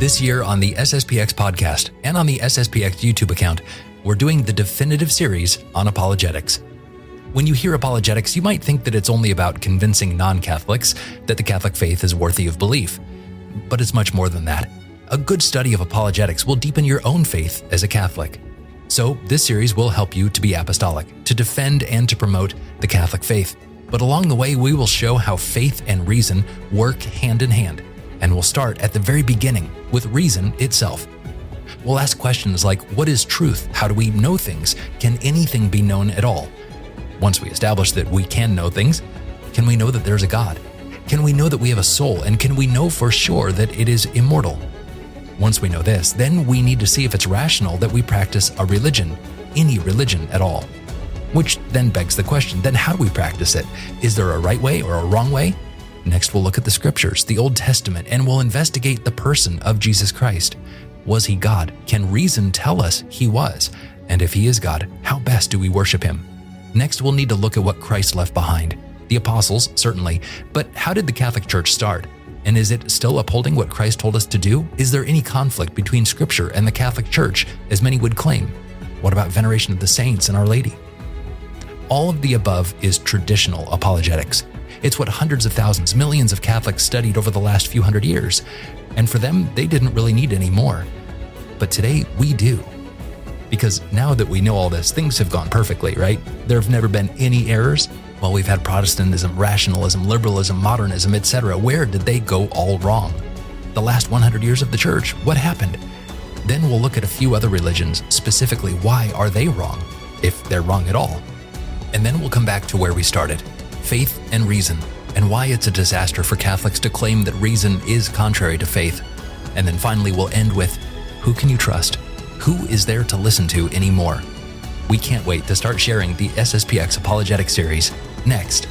This year on the SSPX Podcast and on the SSPX YouTube account, we're doing the definitive series on apologetics. When you hear apologetics, you might think that it's only about convincing non-Catholics that the Catholic faith is worthy of belief. But it's much more than that. A good study of apologetics will deepen your own faith as a Catholic. So this series will help you to be apostolic, to defend and to promote the Catholic faith. But along the way, we will show how faith and reason work hand in hand. And we'll start at the very beginning with reason itself. We'll ask questions like, what is truth? How do we know things? Can anything be known at all? Once we establish that we can know things, can we know that there's a God? Can we know that we have a soul? And can we know for sure that it is immortal? Once we know this, then we need to see if it's rational that we practice a religion, any religion at all. Which then begs the question, then how do we practice it? Is there a right way or a wrong way? Next, we'll look at the scriptures, the Old Testament, and we'll investigate the person of Jesus Christ. Was he God? Can reason tell us he was? And if he is God, how best do we worship him? Next, we'll need to look at what Christ left behind. The apostles, certainly, but how did the Catholic Church start? And is it still upholding what Christ told us to do? Is there any conflict between Scripture and the Catholic Church, as many would claim? What about veneration of the saints and Our Lady? All of the above is traditional apologetics. It's what hundreds of thousands, millions of Catholics studied over the last few hundred years. And for them, they didn't really need any more. But today, we do. Because now that we know all this, things have gone perfectly, right? There have never been any errors. Well, we've had Protestantism, rationalism, liberalism, modernism, etc. Where did they go all wrong? The last 100 years of the church, what happened? Then we'll look at a few other religions, specifically why are they wrong, if they're wrong at all. And then we'll come back to where we started, faith and reason, and why it's a disaster for Catholics to claim that reason is contrary to faith. And then finally we'll end with, who can you trust? Who is there to listen to anymore? We can't wait to start sharing the SSPX Apologetic series next.